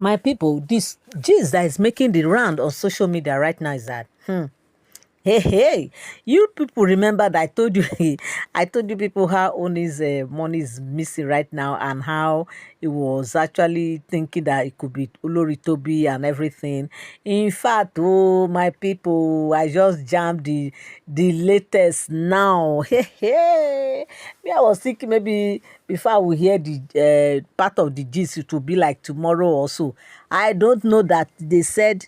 My people, this gist that is making the round on social media right now is that hey, hey, you people remember that I told you, I told you people how Ooni's money is missing right now and how he was actually thinking that it could be Olori Toby and everything. In fact, oh my people, I just jammed the latest now. Hey, hey. Me, I was thinking maybe before we hear the part of the gist, it will be like tomorrow or so. I don't know that they said.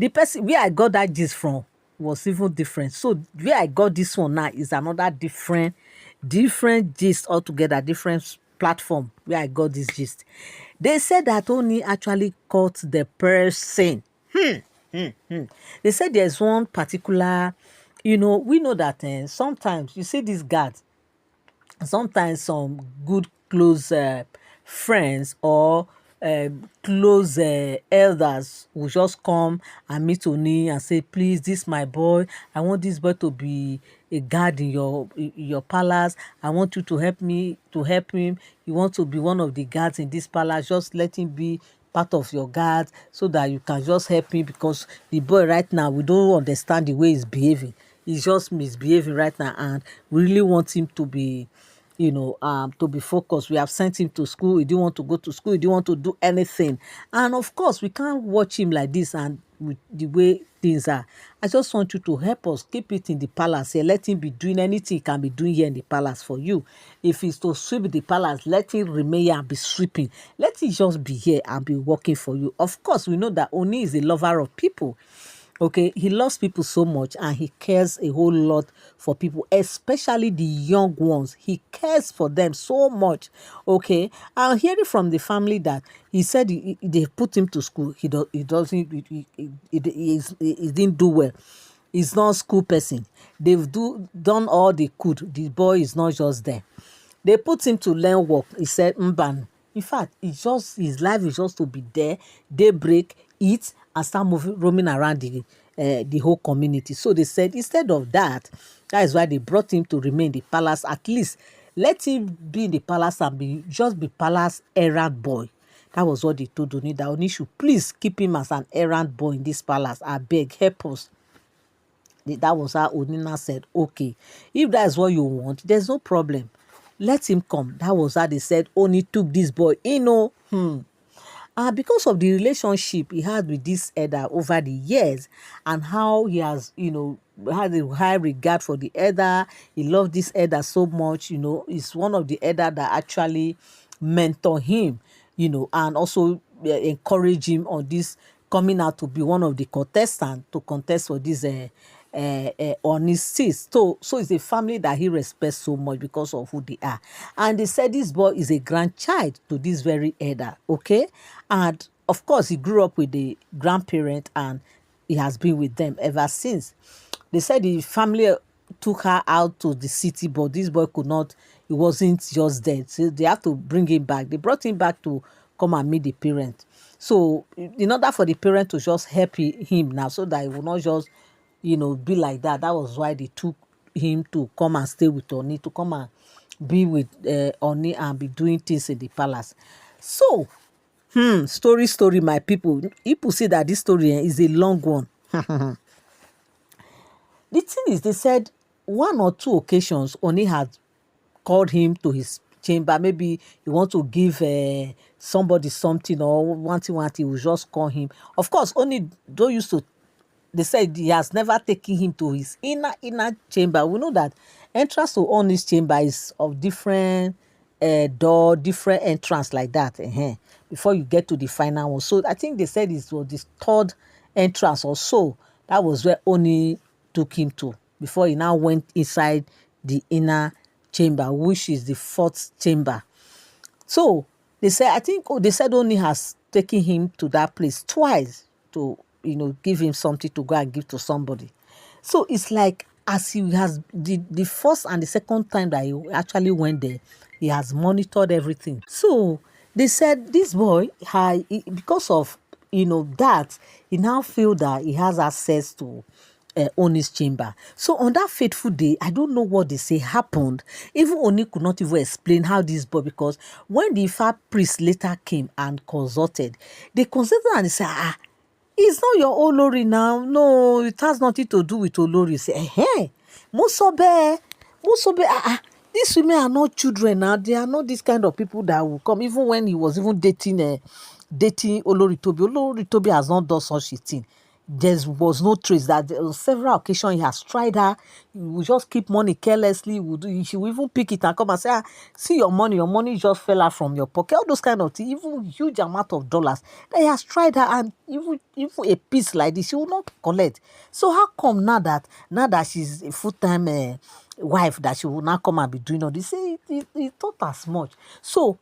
The person where I got that gist from was even different. So where I got this one now is another different gist altogether, different platform where I got this gist. They said that only actually caught the person. They said there's one particular, we know that sometimes you see these guards, sometimes some good close friends or close elders will just come and meet Oni and say, please, this my boy, I want this boy to be a guard in your palace. I want you to help me to help him. You want to be one of the guards in this palace, just let him be part of your guard so that you can just help me, because the boy right now, we don't understand the way he's behaving. He's just misbehaving right now, and we really want him to be, to be focused. We have sent him to school. He didn't want to go to school. He didn't want to do anything. And of course, we can't watch him like this and with the way things are. I just want you to help us keep it in the palace here. Let him be doing anything he can be doing here in the palace for you. If he's to sweep the palace, let him remain here and be sweeping. Let him just be here and be working for you. Of course, we know that Oni is a lover of people. Okay, he loves people so much and he cares a whole lot for people, especially the young ones. He cares for them so much. Okay, I'm hearing from the family that he said they put him to school. He doesn't he didn't do well. He's not a school person. They've done all they could. The boy is not just there. They put him to learn work. He said, Mban. In fact, his life is just to be there, daybreak, eat, and start moving, roaming around the whole community. So they said instead of that, that is why they brought him to remain in the palace. At least let him be in the palace and just be palace errand boy. That was what they told Oni, that Oni should please keep him as an errand boy in this palace. I beg, help us. That was how Onina said, okay, if that's what you want, there's no problem. Let him come. That was how they said Oni took this boy. Because of the relationship he had with this elder over the years, and how he has, had a high regard for the elder. He loved this elder so much, he's one of the elder that actually mentor him, and also encourage him on this coming out to be one of the contestants to contest for this on his seat. So it's a family that he respects so much because of who they are. And they said this boy is a grandchild to this very elder, okay? And of course, he grew up with the grandparent and he has been with them ever since. They said the family took her out to the city, but this boy could not, he wasn't just there. So they have to bring him back. They brought him back to come and meet the parent. So in order for the parent to just help him now, so that he will not just be like that. That was why they took him to come and stay with Oni, to come and be with Oni and be doing things in the palace. So, story, my people. People say that this story is a long one. The thing is, they said one or two occasions Oni had called him to his chamber. Maybe he want to give somebody something, or one thing, he will just call him. Of course, Oni don't used to. They said he has never taken him to his inner chamber. We know that entrance to Oni's chamber is of different door, different entrance like that. Before you get to the final one. So I think they said it was this third entrance or so. That was where Oni took him to before he now went inside the inner chamber, which is the fourth chamber. So they said, they said Oni has taken him to that place twice to give him something to go and give to somebody. So it's like, as he has the first and the second time that he actually went there, he has monitored everything. So they said this boy, because of that, he now feel that he has access to Ooni's chamber. So on that fateful day, I don't know what they say happened. Even Oni could not even explain how this boy, because when the Ifa priest later came and consulted, they consulted and they said, it's not your Olori now. No, it has nothing to do with Olori. Say, Musobe, these women are not children now. They are not this kind of people that will come. Even when he was even dating Olori Tobi. Olori Tobi has not done such a thing. There was no trace that on several occasions he has tried her. He will just keep money carelessly. She will even pick it and come and say, see your money just fell out from your pocket. All those kind of things, even huge amount of dollars. That he has tried her, and even a piece like this, she will not collect. So how come now that she's a full-time wife, that she will not come and be doing all this? He thought as much. So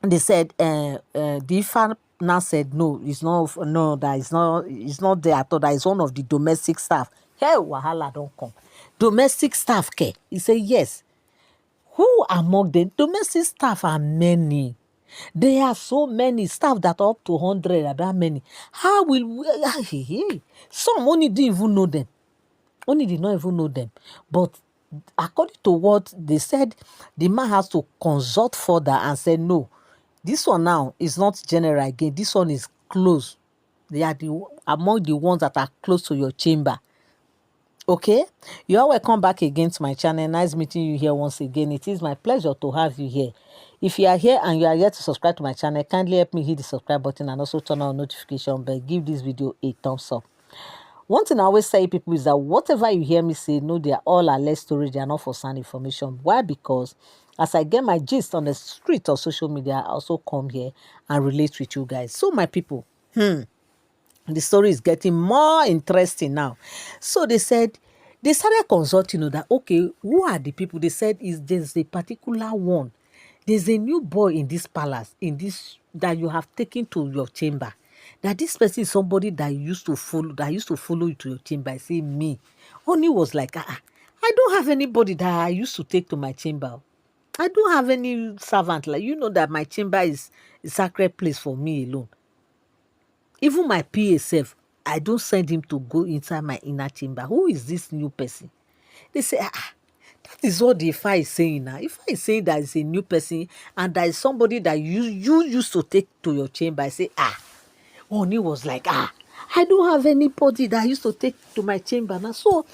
they said the Ifa now said no, that it's not there at all, that is one of the domestic staff. Hey, wahala don't come. Domestic staff ke? He said yes. Who among the domestic staff are many? There are so many staff that are up to 100, about many. How will we, some only didn't even know them. Only did not even know them. But according to what they said, the man has to consult further and say, no, this one now is not general again. This one is close. They are among the ones that are close to your chamber. Okay? You are welcome back again to my channel. Nice meeting you here once again. It is my pleasure to have you here. If you are here and you are yet to subscribe to my channel, kindly help me hit the subscribe button and also turn on notification bell. Give this video a thumbs up. One thing I always say, people, is that whatever you hear me say, no, they are all alleged stories. They are not for sound information. Why? Because as I get my gist on the street or social media, I also come here and relate with you guys. So, my people, the story is getting more interesting now. So they said, they started consulting, that, okay, who are the people? They said, there's a particular one. There's a new boy in this palace, that you have taken to your chamber. That this person is somebody that used to follow you to your chamber. I say, me. Oni was like, I don't have anybody that I used to take to my chamber. I don't have any servant. Like, that my chamber is a sacred place for me alone. Even my PA self, I don't send him to go inside my inner chamber. Who is this new person? They say, that is what the Ifa is saying now. Ifa is saying that it's a new person and that is somebody that you used to take to your chamber. I say, Ooni was like, I don't have anybody that I used to take to my chamber now. So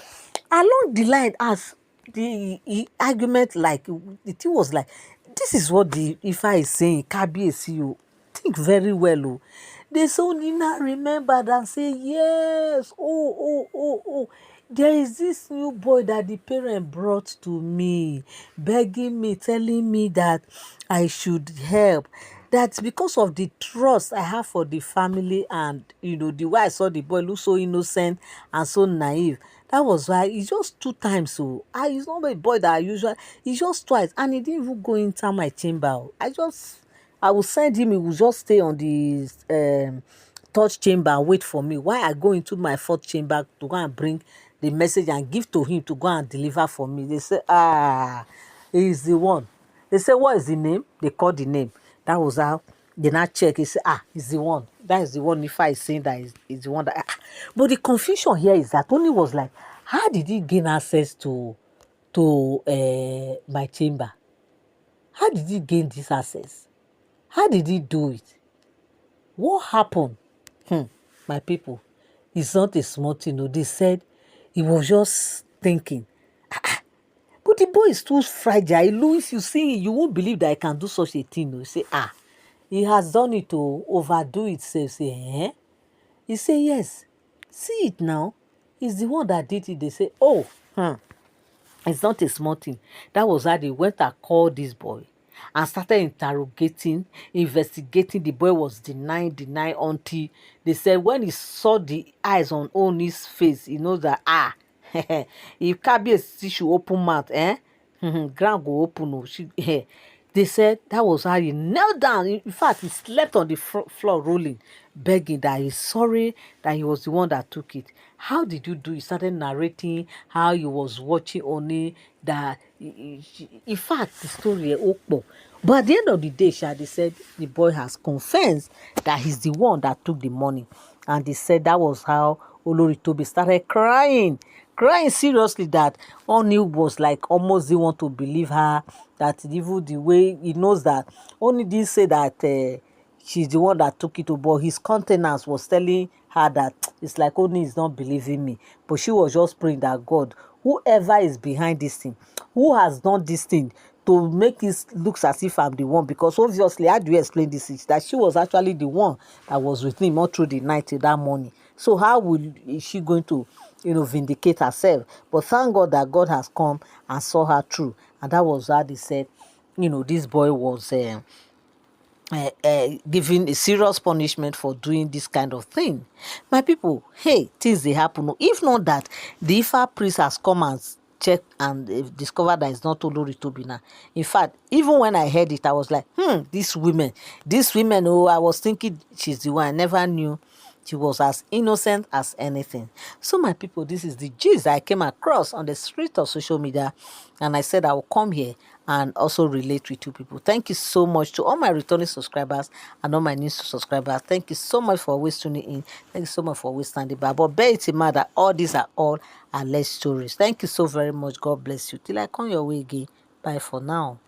along the line, as the argument, like, the thing was like, this is what the Ifa is saying. Kabiyesi, you think very well. Oh. They so now remembered and say, yes, oh. There is this new boy that the parent brought to me, begging me, telling me that I should help. That's because of the trust I have for the family, and the way I saw the boy look so innocent and so naive. That was why it's just 2 times. So it's not a boy that I usually. It's just twice, and he didn't even go into my chamber. I will send him. He will just stay on the third chamber and wait for me while I go into my 4th chamber to go and bring the message and give to him to go and deliver for me. They say, he's the one. They say, what is the name? They call the name. That was how they now check. He say, he's the one. That is the one. If I say that is the one that. But the confusion here is that Ooni was like, how did he gain access to my chamber? How did he gain this access? How did he do it? What happened? My people, it's not a small thing. They said he was just thinking. But the boy is too fragile. If you see him, you won't believe that I can do such a thing. You say, he has done it to overdo it. Say, He say, yes. See it now. He's the one that did it. They say, it's not a small thing. That was how they went and called this boy and started investigating. The boy was denying until they said when he saw the eyes on Ooni's face, he knows that, if Kabiyesi should open mouth, ground go open. They said that was how he knelt down. In fact, he slept on the floor rolling, begging that he's sorry, that he was the one that took it. How did you do? He started narrating how he was watching Ooni, that in fact the story okpo. But at the end of the day, they said the boy has confessed that he's the one that took the money. And they said that was how Olori Toby started crying seriously, that Ooni was like almost didn't want to believe her, that even the way he knows that Ooni didn't say that she's the one that took it to, but his countenance was telling her that it's like Ooni is not believing me. But she was just praying that God, whoever is behind this thing, who has done this thing to make it looks as if I'm the one, because obviously, how do you explain this? Is that she was actually the one that was with him all through the night till that morning. So how is she going to, vindicate herself? But thank God that God has come and saw her through, and that was how they said, this boy was given a serious punishment for doing this kind of thing. My people, hey, things they happen. If not that, the Ifa priest has come and checked and discovered that it's not Olori Tobina. In fact, even when I heard it, I was like, these women, oh, I was thinking she's the one. I never knew she was as innocent as anything. So, my people, this is the gist I came across on the street of social media, and I said I will come here and also relate with you people. Thank you so much to all my returning subscribers and all my new subscribers. Thank you so much for always tuning in. Thank you so much for always standing by. But bear it in mind that all these are all alleged stories. Thank you so very much. God bless you. Till I come your way again. Bye for now.